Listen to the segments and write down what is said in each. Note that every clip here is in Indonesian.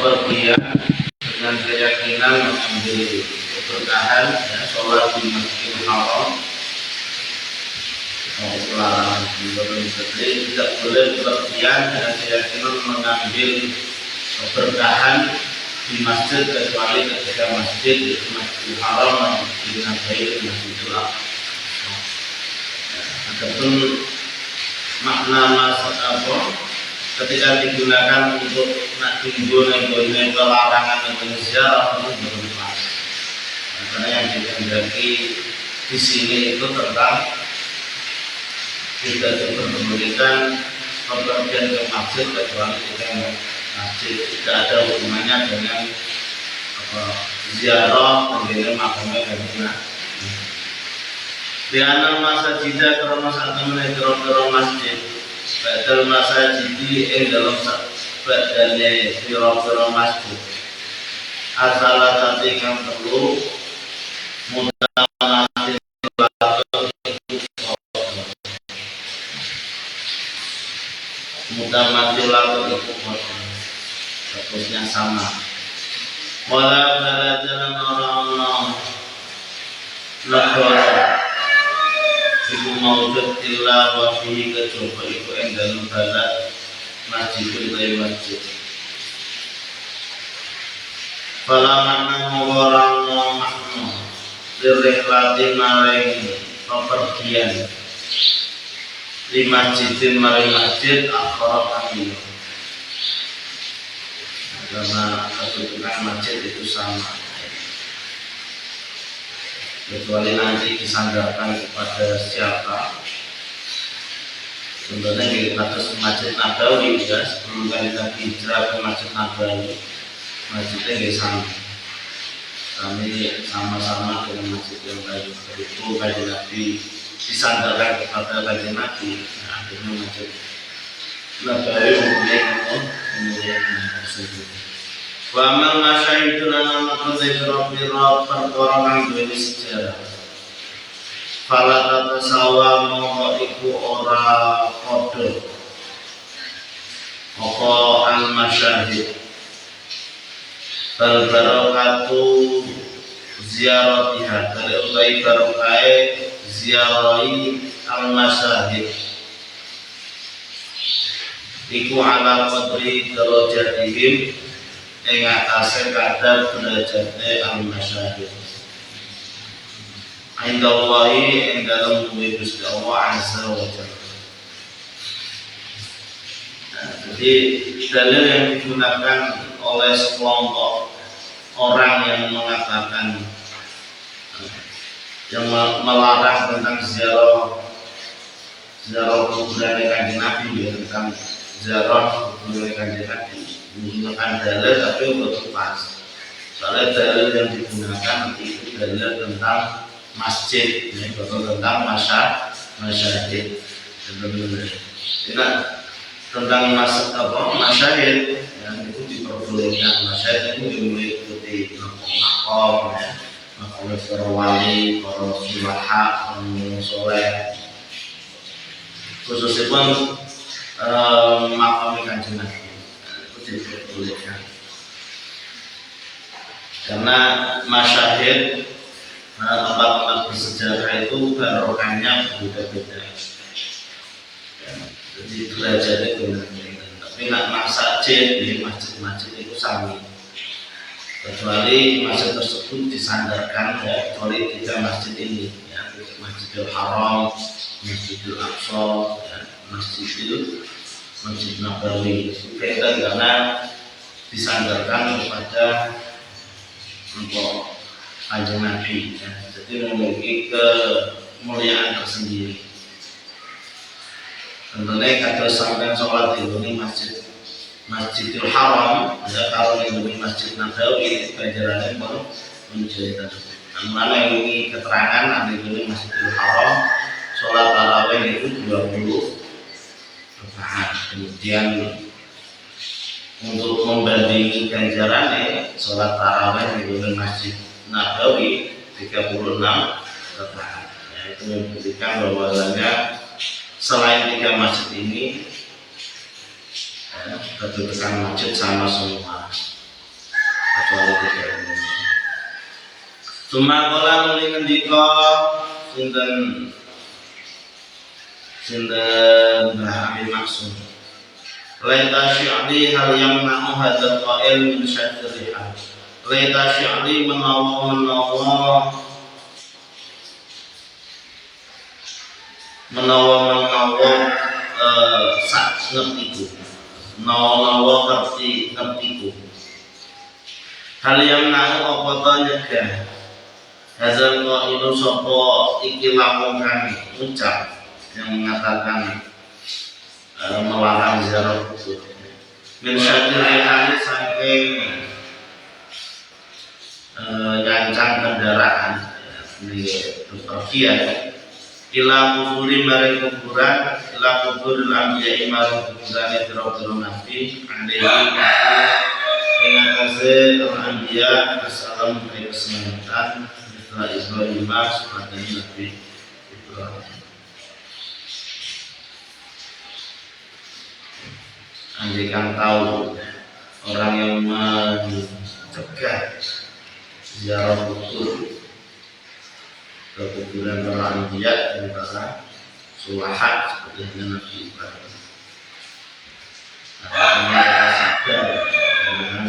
bepergian dengan keyakinan mengambil keberkahan ya, sholat di Masjidil Haram larangan tidak boleh bepergian dengan keyakinan mengambil keberkahan di masjid kecuali ketika masjid itu Masjidil Haram dinabai Masjidil Aqsa. Adapun makna apa ketika digunakan untuk nak tinggal dengan pelarangan atau ziarah itu belum pas. Karena yang dikehendaki di sini itu tentang tidak diperbolehkan bepergian ke masjid kecuali ketika masjid tidak ada hubungannya dengan ziarah dengan makamnya karena di anak masa jeda karena saat menegur masjid badal masa jadi dalam badalnya piro-piro masjid asal tadi yang perlu mutamati laku itu fokusnya sama wala balajalan orang-orang negara ibu maujud illa wa fihi kecoba ibu dalam balad masjidul dari masjid fala makna orang makna dirikhlati maring pepergian di masjidin maring masjid akhara kami karena kedudukan masjid itu sama kecuali nanti disandarkan kepada siapa. Sebenarnya di atas Masjid Nabawi ya, sebelum kali lagi hijrah ke Masjid Nabawi masjidnya nggak sama, kami sama-sama dengan masjid yang lain. Itu kali lagi disandarkan kepada kali Nabi, nah, akhirnya Masjid Nabawi kemudian tersebut. Wa amal masyaitu lana maksudnya pira-pira perkara kang duweni sejarah. Fala tatasawa mongko iku ora padha. Apa al masyahid. Bal barakatu ziaratiha dari utai barokai ziarahi al masyahid. Iku ala qadri darajatihim ing atase kadar derajate al-masyahid. Indallahi ing dalem duwe Gusti Allah azza wa jalla. Jadi dalil yang digunakan oleh sekelompok orang yang mengatakan yang melarang tentang ziarah kuburan Kanjeng Nabi ya, tentang ziarah kuburan Kanjeng Nabi menggunakan dalil tapi untuk pas. Soalnya dalil yang digunakan itu dalil tentang masjid, ya, tentang masyahid. Tentang masyahid yang itu diperbolehkan. Masyahid itu mengikuti makom, ya, makom para wali, para sulaha, para soleh. Khususnya pun makom Kanjeng Nabi diperbolehkan karena masyahid tempat-tempat bersejarah itu barokahnya berbeda-beda jadi derajatnya berbeda tapi nak masjid di masjid-masjid itu sama kecuali masjid tersebut disandarkan ya, kecuali tiga masjid ini ya, Masjidil Haram, Masjidil Aqsa ya, Masjid Nabawi berkaitan karena disandarkan kepada untuk Kanjeng Nabi ya. Jadi memiliki kemuliaan tersendiri. Tentunya kalau sampai sholat di Masjidil Haram ya, kalau di Masjid Nabawi ganjarannya baru menjadi tersebut. Mana yang ini keterangan ada di Masjidil Haram sholat tarawih itu 20 kemudian untuk membandingi ganjarannya sholat tarawih di Masjid Nabawi 36 rakaat. Ya, itu membuktikan bahwasanya selain tiga masjid ini kedudukan masjid sama semua. Sumakola nuli ngendika sinten Abi Maksud. Laita syi'ri hal yang na'u hadzal qail min syadriha. Laita syi'ri menawa sak ngertiku. Menawa ngertiku. Hal yang na'u apa ta nyegah. Hadzal qailu sapa iki lawuh kami ucap yang mengatakan melarang ziarah kubur. Min syadriha saking gancang kendaraan di bepergian ila kuburi maring kuburan ila kuburil anbiya maring kuburane pira-pira nabi alaihi ing atase anbiya assalamu alaihi wasallam setelah Ibrahim sebagai nabi Ibrahim. Andaikan tahu orang yang mencegah ziarah kubur ke kuburan para anbiya dan para sulahat seperti Nabi Ibrahim.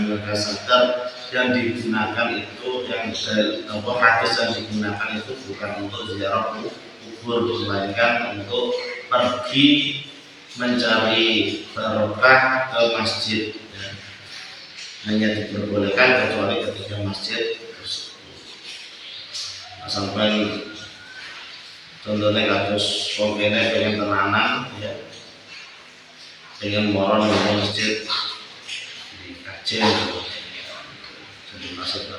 Mereka sadar yang digunakan itu hadis yang digunakan itu bukan untuk ziarah kubur, melainkan untuk pergi mencari barokah ke masjid. Hanya diperbolehkan kecuali ketika masjid sampai contohnya kados pokoknya pengen tenanan ya, pengen moron di masjid di Aceh jadi masuk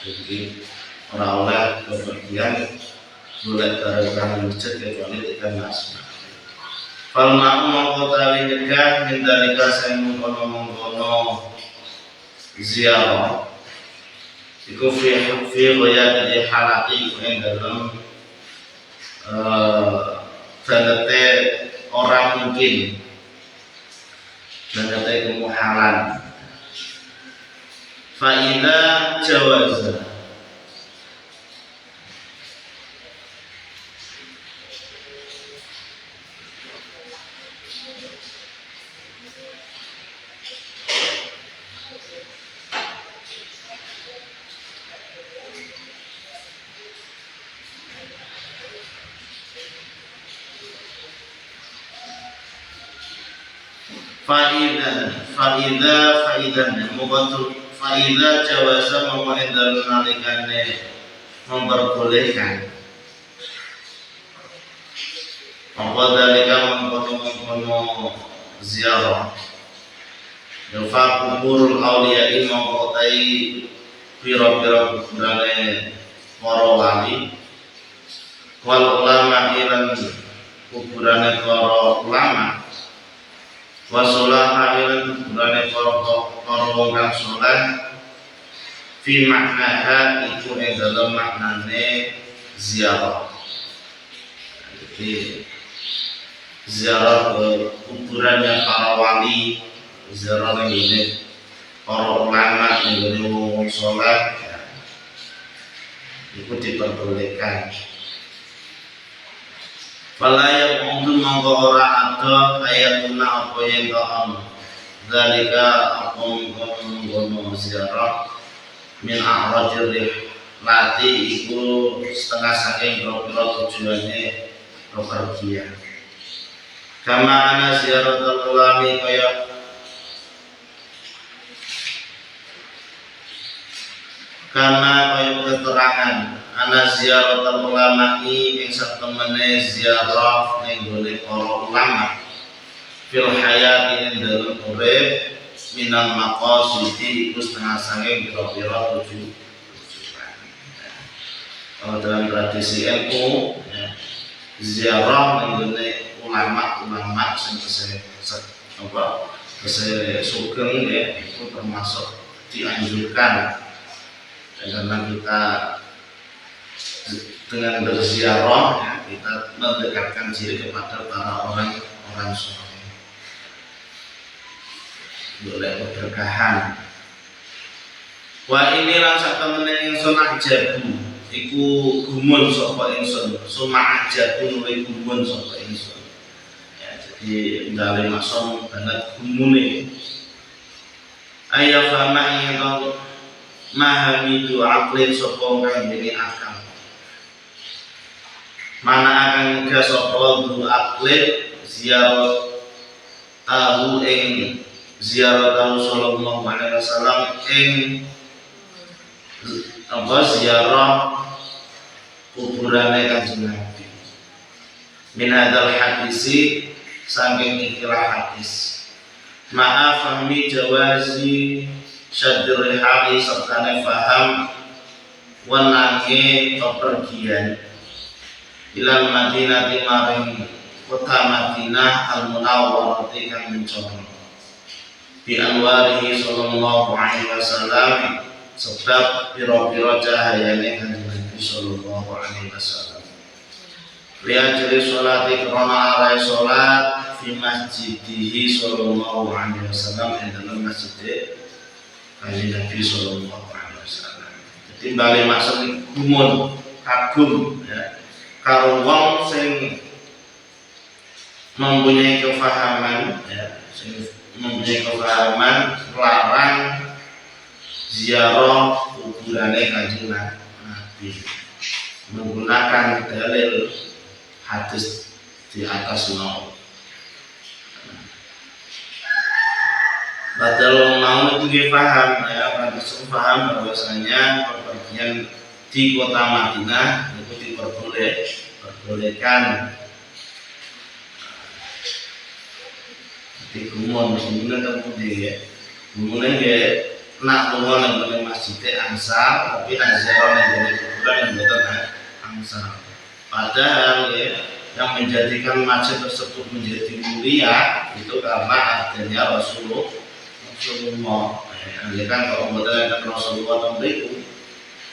jadi orang oleh bepergian boleh dari masjid kecuali ketika masjid. Fal ma'u maqtawi nyegah mindalika sing mengkono ziarah iku fi ghayati halati ing dalem sanate orang mungkin sanate kemuhalan fa idza jawaza Fa'idha jawasa memperindal nalikane memperbolehkan apa dalika mengkono ziarah Yalfa kuburul awliya'i mengkotai pira-pira kuburane para wali wal ulama ilan kuburane para ulama wasolah ilan kuburane para wong kang saleh fi maknaha iku ing dalem maknane ziarah. Jadi ziarah ke kuburannya para wali, ziarah ini para ulama yang wong saleh itu diperbolehkan. Fala yang untuk mengko ora ada ayatuna apa yang kaam dalika apa mengkono ziarah min a'rajir lati iku setengah saking boro-boro tujuane bepergian. Kama ana ziaratul ulami kaya keterangan ana ziaratul ulama ing satemene ziarah ning gone para ulama fil hayati ing dalem urip minal maqasidi iku setengah sange kira-kira 7. Kalau dalam tradisi NU ya, ziarah ning gone ulama sing sugeng ya itu termasuk dianjurkan. Karena kita dengan berziarah ya, kita mendekatkan diri kepada para orang soleh, boleh keberkahan. Wa ini rasa temen yang sunah jabu iku gumun sapa ingsun sumajatun luwih gumun sapa ingsun ya jadi ndale maksum banget gumune ayafama ing mahami tu aklin sapa kang dene akal mana akan ke sapa du aklin ziarah tahu ing ziarah tahu sallallahu alaihi wasallam ing apa ziarah kuburane Kanjeng Nabi min hadal hadisi saking ikilah hadis ma'a fahmi jawazi syaddir hali sertane faham wenange pepergian ilal Madinah maring kota Madinah al-Munawwarah kang mencoro bi anwarihi sallallahu alaihi wasallam sebab pira-pira cahayane Kanjeng Nabi sallallahu alaihi wasallam lihat jadi sholati krana arai sholat fi masjidihi sallallahu alaihi wasallam ing dalam masjid Kanjeng Nabi sallallahu alaihi wasallam. Jadi bali maksud gumun kagum ya karo wong sing mempunyai kefahaman ya sing mempunyai kefahaman larang ziarah kuburane Kanjeng Nabi menggunakan dalil hadis di atas mau. Padahal mau itu dia paham ya, harus paham bahwasanya perpergian di kota Madinah itu diperbolehkan. Di gumun kemudian ya, kemudian dia nak lunga nang masjid Ansar, tapi ziarah nang kuburan yang bukan Ansar. Padahal ya, yang menjadikan masjid tersebut menjadi mulia itu karena adanya Rasulullah. Ya kan kalau bukan Rasulullah tembiku,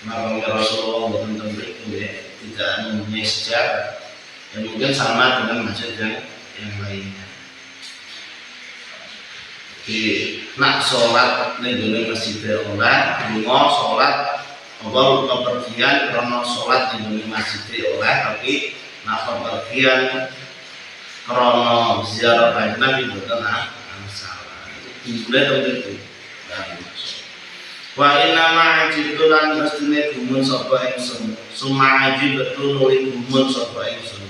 maka Rasulullah bukan tembiku ya tidak mempunyai sejarah. Ya mungkin sama dengan masjid yang lainnya. Di nak sholat nih masjid oleh, bunga sholat baru kepergian karena sholat di masjid oleh, tapi nak kepergian karena ziarah Kanjeng Nabi bukan salah. Dimulai dari itu. Wa inna ma'ajib lan mestine gumun sapa ingsun. Suma'ajib betul nuli gumun sapa ingsun.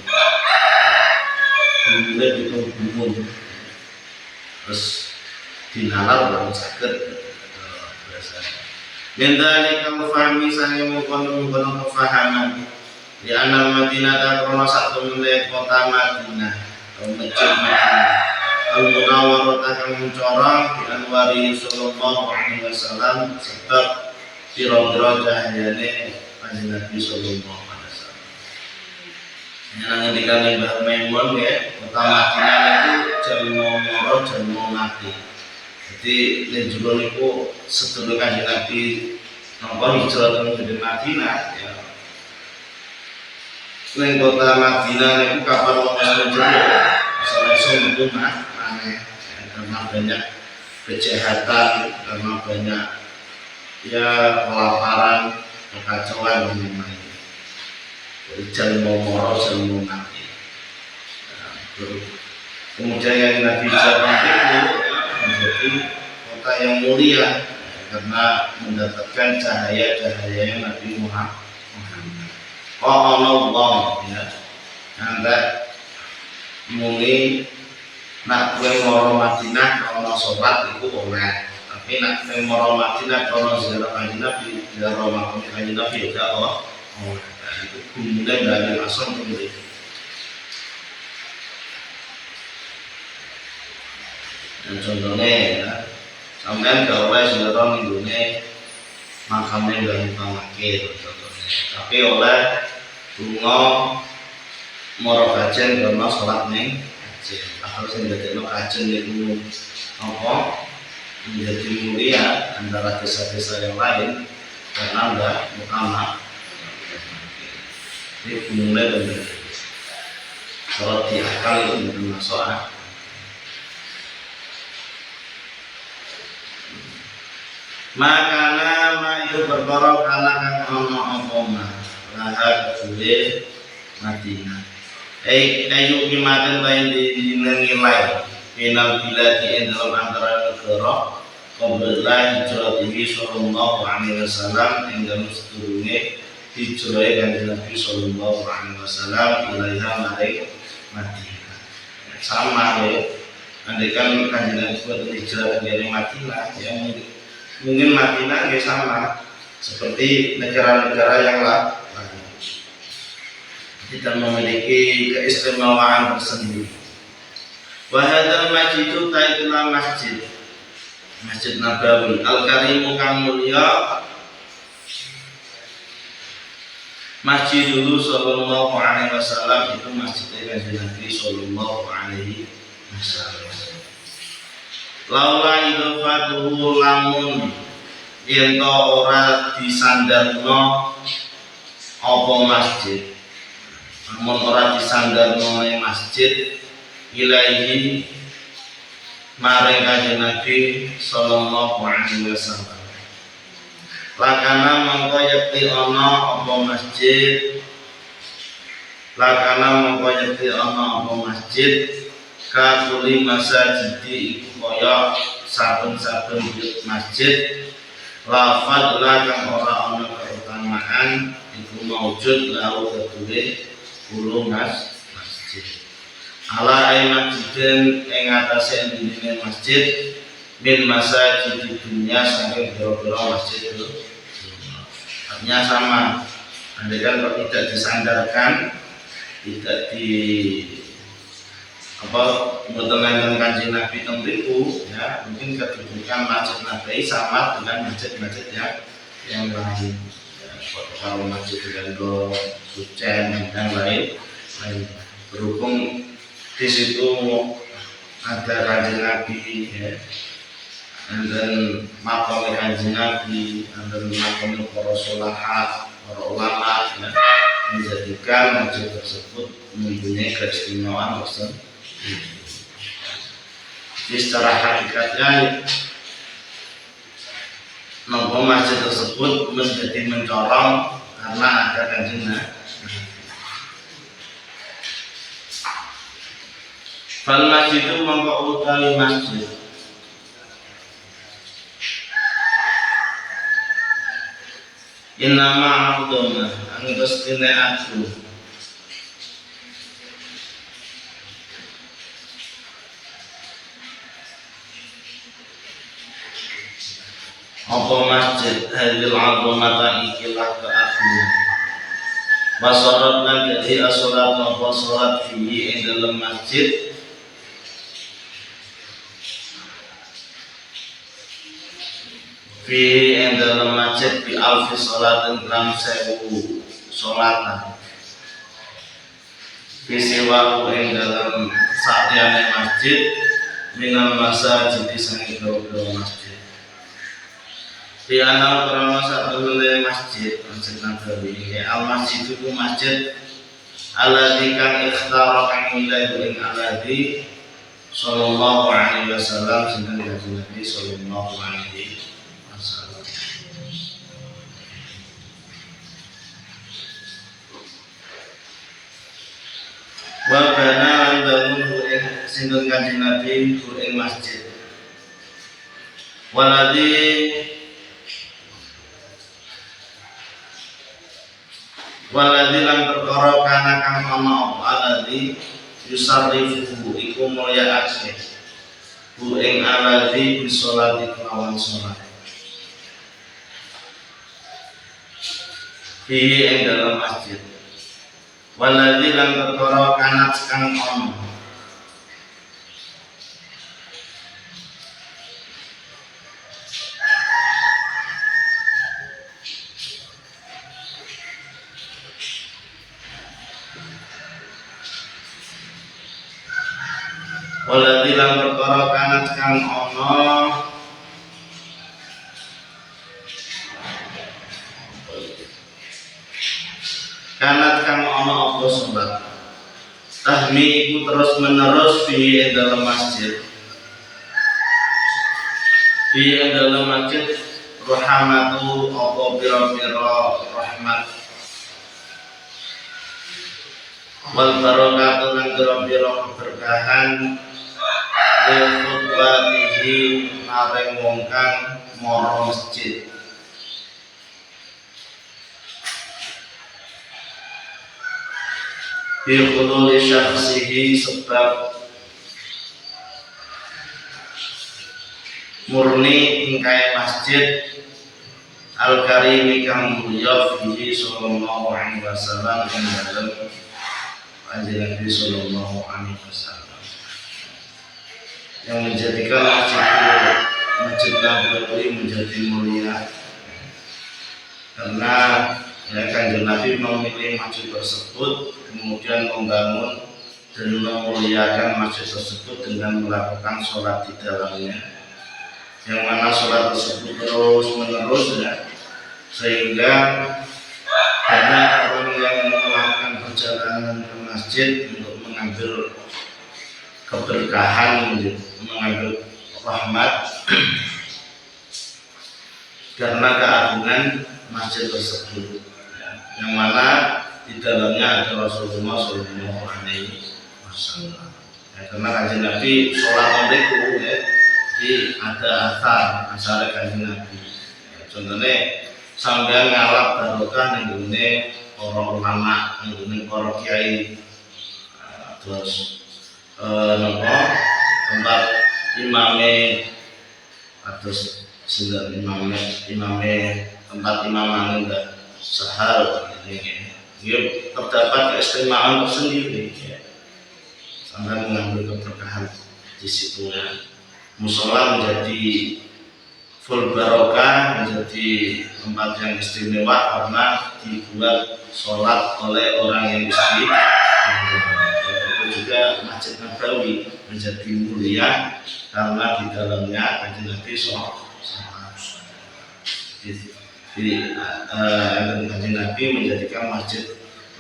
Dimulai itu gumun. Terus dinalar orang sakit biasanya. Mendali kamu fahami saya mengkono kefahaman. Di anal Madinah karena satu menit kota Madinah, masjid Madinah. Al-Munawwarah kang mencorong di anwari sallallahu alaihi wasallam sebab pira-pira cahayane Kanjeng Nabi sallallahu alaihi wasallam. Yang ngendikane Mbah Maimun ya, kota Madinah itu jalmo moro jalmo mati. Jadi ning jero niku sedulur Kanjeng Nabi napa hijrah menuju Madinah ya. Ning kota Madinah niku kapan wong jero iso metu karena banyak kejahatan, karena banyak ya kelaparan, kekacauan dan lain-lain. Jadi jalmo moro jalmo mati. Kemudian yang Nabi Jawa itu menjadi kota yang mulia karena mendapatkan cahaya-cahaya Nabi Muhammad. Allah ya, anda muli nak kowe moro Madinah ana salat iku oleh, tapi nak kowe moro Madinah ana ziarah Kanjeng Nabi, ziarah makam Kanjeng Nabi ya Allah. Oh, itu kemudian dari asal kemudian. Dan contohnya ya, sampean gak oleh ziarah ninggone makamnya Mbah Pangakil contohnya, tapi oleh lunga moro kajen karena salat ning harus menjadi kajen itu apa menjadi mulia antara desa-desa yang lain karena enggak mukama ini mulai dari kalau di akal itu bukan masalah. Maka nama itu berkorok karena kan ono laha kedue Madinah. Ayu kimaten lain dinilai final biladi ing dalam antara negara qabla hijratihi sallallahu alaihi wasallam ing dalam sedurunge hijrah kanjeng Nabi sallallahu alaihi wasallam ilaiha maring Madinah. Sama ya, andaikan kanjeng Nabi buat hijrah dari Madinah ya mungkin Madinah ya sama seperti negara-negara yang lain tidak memiliki keistimewaan tersendiri. Wahadal masjidu taitulah Masjid Nabawi Al-Karimu kang mulia Masjidullah sallallahu alaihi wasallam itu masjid Kanjeng Nabi sallallahu alaihi wasallam. Laula idofatuhu lamun yen ora disandarno apa masjid. Namun ora disandarno masjid ilaihi maring Kanjeng Nabi sallallahu alaihi wasallam. Lakana mongko yakti ana apa masjid kakuli masjidi iku kaya saben-saben masjid lafad kang ora ana keutamaan iku maujud lahu kedue kulo masjid ala ay masjidin ing atase dinding masjid min masjid di dunia sampai berapa masjid itu artinya sama. Andaikan kalau tidak disandarkan, tidak di mboten Kanjeng Nabi temriku ya mungkin kedudukan masjid Nabi sama dengan masjid-masjid yang lain ya, kalau masjid Gando, Sucen dan lain berhubung di situ ada Kanjeng Nabi ya, dan makam Kanjeng Nabi dan makam para sulahat, para ulama ya, menjadikan masjid tersebut mempunyai keistimewaan tersendiri. Jadi secara hakikatnya nomor masjid tersebut menjadi mencorong karena ada Kanjeng Nabi. Fal masjid itu mongko utawi masjid innama a'udhama anggus tine aku apa masjid hadil azamata ikilah keagungan wasorat lan jadi asolat apa solat fihi ing dalam masjid fi ing dalam masjid bi alfi sholatin gram 1000 sholatan fi siwa ing dalam sakliyane masjid minal masjid sange grogro masjid di anal karena satu wilayah masjid Nabawi al masjid itu masjid alladzi kan ikhtara kang wilayah ing alladzi sallallahu alaihi wasallam sinten Kanjeng Nabi sallallahu alaihi wasallam. Wa kana andamu ing sinten Kanjeng Nabi ing masjid waladzi lan perkara kana kang ana apa aladzi yusarrifu iku mulyakake bu ing aladzi bisolati kelawan salat fi ing dalam masjid waladzi lan perkara kana kang ana waladzi lan perkara kanat kang ana apa sebab tahmi iku terus menerus di dalam masjid rahmatu apa pira-pira rahmat wal barakatu lan pira-pira keberkahan lil khutbatihi maring wong kang mara masjid. Biqululi syakhsihi sebab murni ingkai masjid al-karimi kang mulya fihi sallallahu alaihi wasallam ing dalem Kanjeng Nabi sallallahu alaihi wasallam yang menjadikan masjid Nabawi menjadi mulia karena Kanjeng Nabi memilih masjid tersebut kemudian membangun dan memuliakan masjid tersebut dengan melakukan sholat di dalamnya, yang mana sholat tersebut terus menerus ya, sehingga karena orang yang melakukan perjalanan ke masjid untuk mengambil keberkahan, mengambil rahmat karena keagungan masjid tersebut, yang mana di dalamnya ada Rasulullah Sallallahu Alaihi Wasallam. Karena Kanjeng Nabi sholat itu ya, di ada asar Kanjeng Nabi. Contohnya sambil ngalap barokah ning para ulama, ning para kiai, terus tempat imame, terus imame tempat imaman enggak sahar ini. Dia terdapat keistimewaan tersendiri ya. Sampai mengambil keberkahan di situ ya. Musola menjadi full barokah, menjadi tempat yang istimewa karena dibuat sholat oleh orang yang istimewa. Itu juga Masjid Nabawi menjadi mulia karena di dalamnya Kanjeng Nabi SAW. Jadi Kanjeng Nabi menjadikan Masjid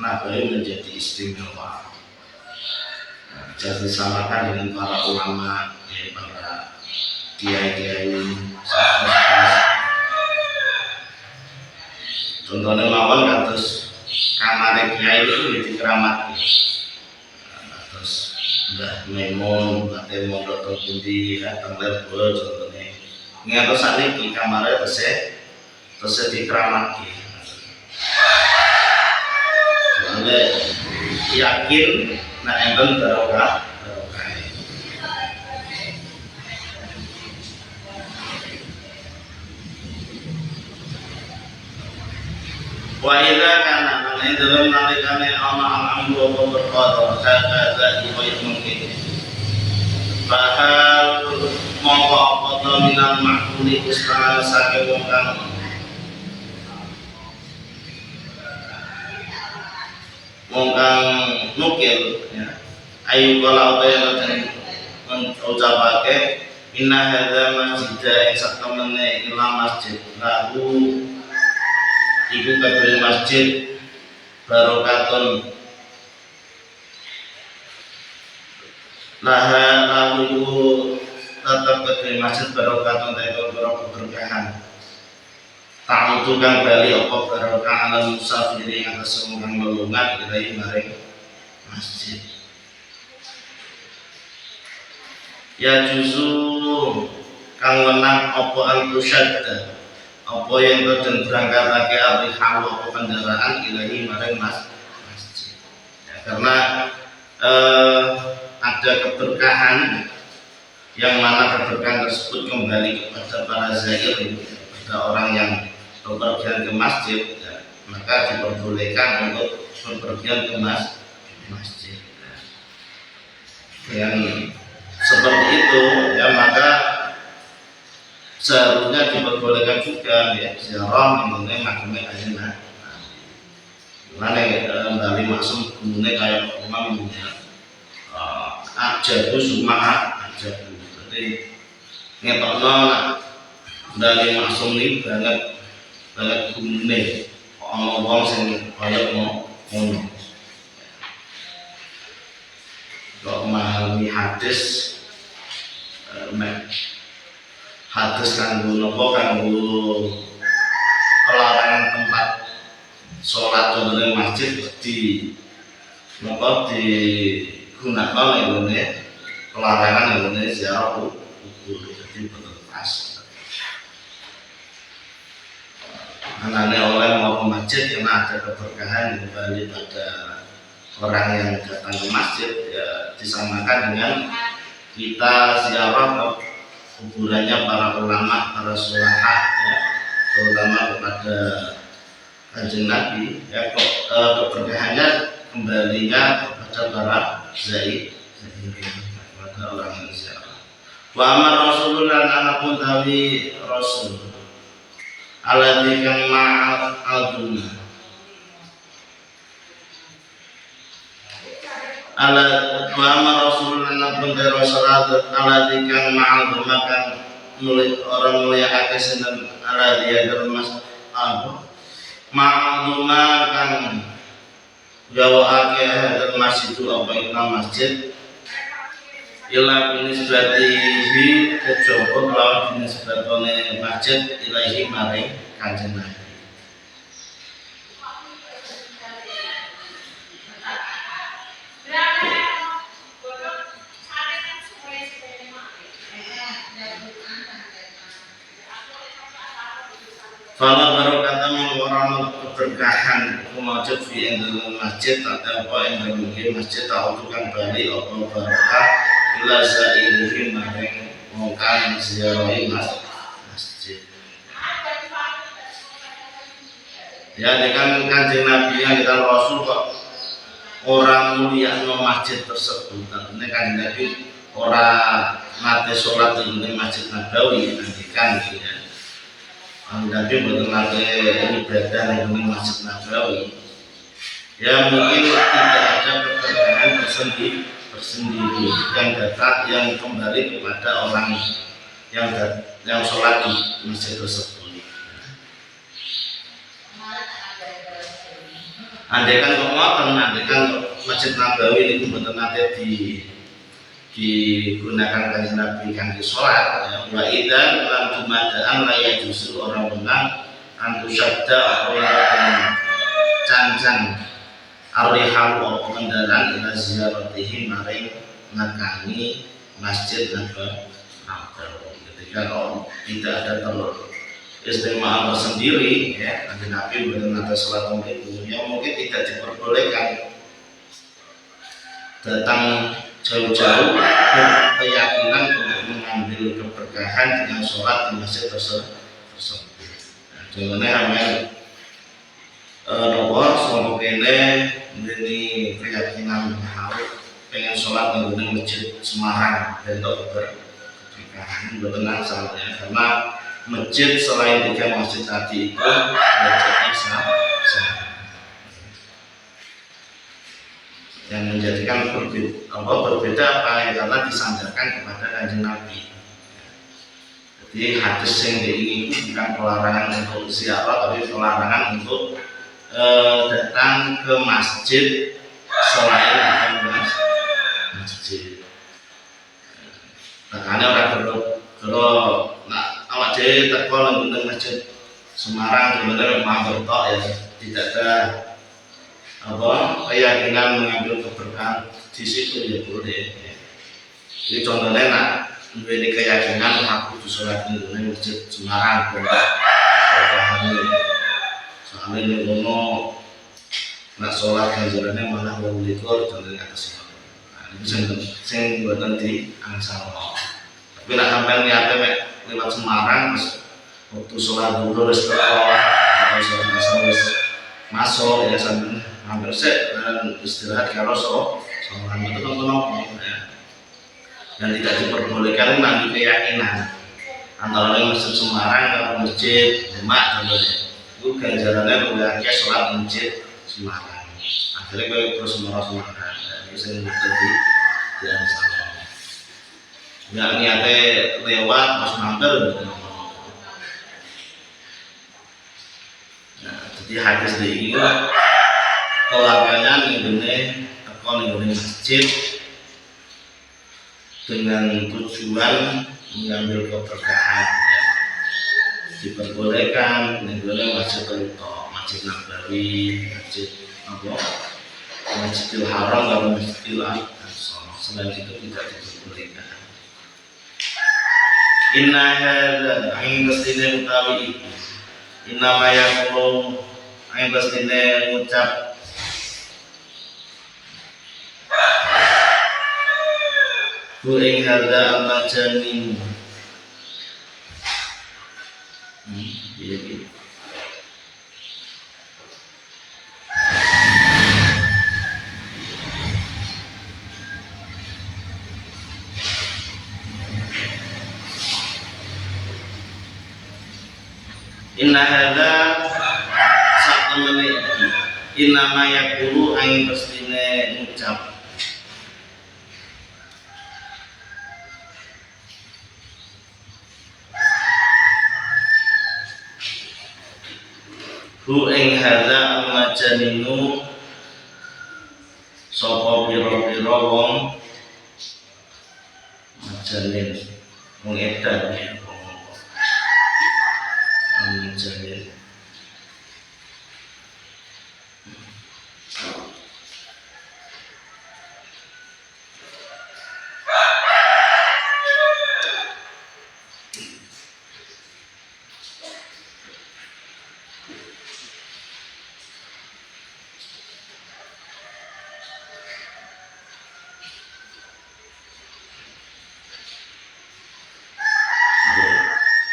Nabawi menjadi istimewa. Jadi samakan dengan para ulama, para kiai-kiai. Contohnya mawon kados kamar kiai itu dikeramati. Terus Mbah Memun, Mbah Temon, Dr. Budi, Kang Lebo contohnya. Ngantos sakniki kamare tesih dikeramati. Soalnya yakin nek enten barokah. Wa idza kana man dalam nalikane ana al-amru wa berqadar hadza iwayat mungkin bahal mongko apa minal ma'quli istana saking wong kang nukil ya ayu kala utawa den ucapake inna hadza masjid ing satemene ila masjid lahu iku kabeh masjid barokatun lahu tetap kabeh masjid barokatun ta keberkahan tak tukang bali apa barokah alam musafiri atas orang melungat ilahi maring masjid ya juzu kang wenang apa al-tusyadda apa yang dan berangkatake al-halu apa kendaraan ilahi maring masjid ya, karena ada keberkahan yang mana keberkahan tersebut kembali kepada para zair, kepada orang yang berpergian ke masjid ya, maka diperbolehkan untuk berpergian ke masjid yang seperti itu ya, maka seharusnya diperbolehkan juga ya ziarah mengenai makamnya Kanjeng Nabi. Mana Bali maksum gunungnya kayak umam ya ajabu sumah ajabu, jadi ngetokno Bali maksum ini banget gunungnya orang orang sing kayak ngono kok memahami hadis hadis kanggo napa kanggo pelarangan tempat sholat contohnya masjid maka digunakan ini pelarangan ini ziarah kubur, jadi betul pas. Anaknya oleh mau ke masjid karena ada keberkahan kembali pada orang yang datang ke masjid, ya disamakan dengan kita ziarah ke kuburannya para ulama, para sulaha, ya, terutama kepada Kanjeng Nabi, ya, keberkahannya kembalinya kepada para zaid, kepada orang yang ziarah. Wa amar Rasulullah anapun tawi Rasul alladzi kang ma'aduna ala wa amar Rasulullah anapun tawi Rasul alladzi kang ma'aduna kan orang mulia akesen alladzi adalah mas ma'aduna kan jawa dan masjid itu apa itu masjid ila binisbatihi kejaba lawan binisbatone masjid ilahi maring Kanjeng Nabi. Fala barokatan orang keberkahan kumajud fi dalam masjid atau apa yang dalam masjid atau tukang bali apa barokah ila zairihi maring mongkang ziarahi masjid. Ya dengan Kanjeng Nabi yang kita Rasul kok orang mulia no masjid tersebut. Artinya Kanjeng Nabi orang nate sholat di Masjid Nabawi nantikan ya. Nabi betul nate ibadah di Masjid Nabawi. Ya mungkin tidak ada perbedaan tersendiri yang kembali kepada orang yang sholat di masjid tersebut. Andaikan Masjid Nabawi itu betul nanti digunakan Kanjeng Nabi kangge sholat, wa idan lan dumadaan layak justru orang menang antu syadda orang cancang arihal wa kendaraan ila ziaratihi maring ngakani Masjid Nabawi. Ketika tidak ada istimewa tersendiri, ya, Kanjeng Nabi benar-benar sholat itu, yang mungkin tidak diperbolehkan datang jauh-jauh berkeyakinan untuk mengambil keberkahan dengan sholat di masjid tersebut. Contohnya ramai nomor soal kene menjadi keyakinan pengen sholat di masjid Semarang dan keberkahan benar salahnya karena masjid selain 3 masjid tadi itu masjidnya sah yang menjadikan berbeda apa ya karena disandarkan kepada Kanjeng Nabi. Jadi hadis yang ini bukan pelarangan untuk ziarah tapi pelarangan untuk datang ke masjid selain masjid. Makanya orang awak jadi terkolong di masjid Semarang sebenarnya mampir tok ya, tidak ada keyakinan mengambil keberkahan di situ ya boleh. Jadi contohnya nak memiliki keyakinan aku di sholat di masjid Semarang soalnya ini ngono nak sholat ganjarannya malah berlikur contohnya atas itu. Itu yang buatan di angsal. Tapi nak sampai niatnya lewat Semarang waktu sholat dulu setelah atau sholat masuk ya sambil hampir dan istirahat kalau sholat itu teman-teman ya. Dan tidak diperbolehkan mengambil keyakinan antara lain masjid Semarang atau masjid Demak itu ganjarannya berarti sholat masjid Semarang akhirnya kalau terus Semarang bisa menjadi yang salah nggak niatnya lewat pas mampir gitu. Nah, jadi hadis ini pelarangan ini masjid dengan tujuan mengambil keberkahan ya. Diperbolehkan negara masjid Nabawi, masjid Masjidil Haram dan Masjidil Aqsa. Selain itu tidak diperbolehkan. Inna hadza aing pastine utawi iki. Inna mayaqulu aing pastine ngucap ku ing hadza al-majanin. Iya. Inna hadza saktemene iki inna mayaqulu aing pastine ngucap hu ing hadza al-majaninu sapa pira-pira wong majanin wong edan majanin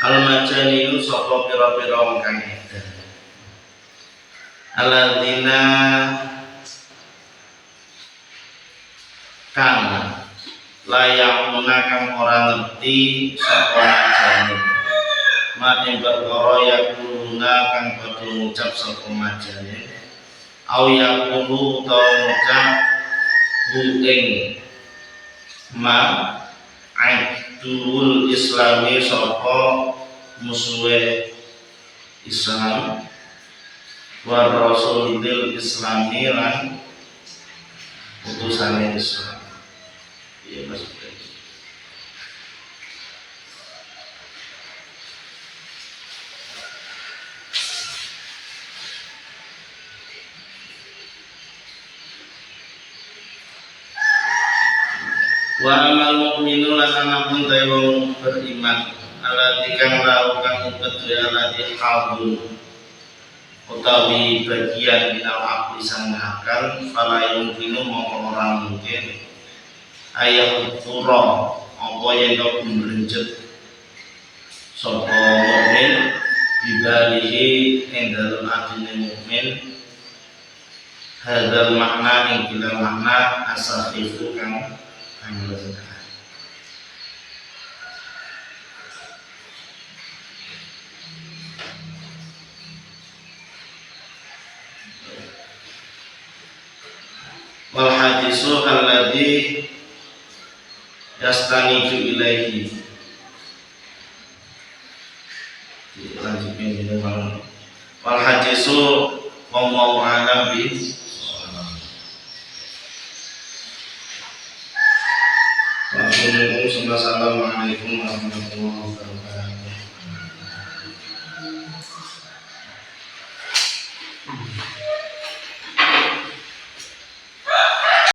al-majaninu sapa pira-pira wong kang edan alladzina kang layamuna kang ora ngerti sapa majanin maning perkara yakuluna kang padha ngucap sapa majanin au yakulu utawa ngucap hu ing ma aidul islami sapa musuhe Islam wa rasulil islami lan utusane Islam. Iya maksudnya. Wa amal mukminu lan anapun wong beriman alati kang laukan kedue alati halun utawi bagian minal akli sang akal fala yumkinu mongko ora mungkin ayat pura apa yen kok mlenjet sapa mukmin dibalihi ing dalem atine mukmin hadzal makna ing bila makna asafifu kang rendah. Wal hadisu alladhi yastanidu ilaihi. Lanjutkan ini malam. Wal hadisu wallahu a'lam bi. Assalamualaikum warahmatullahi wabarakatuh.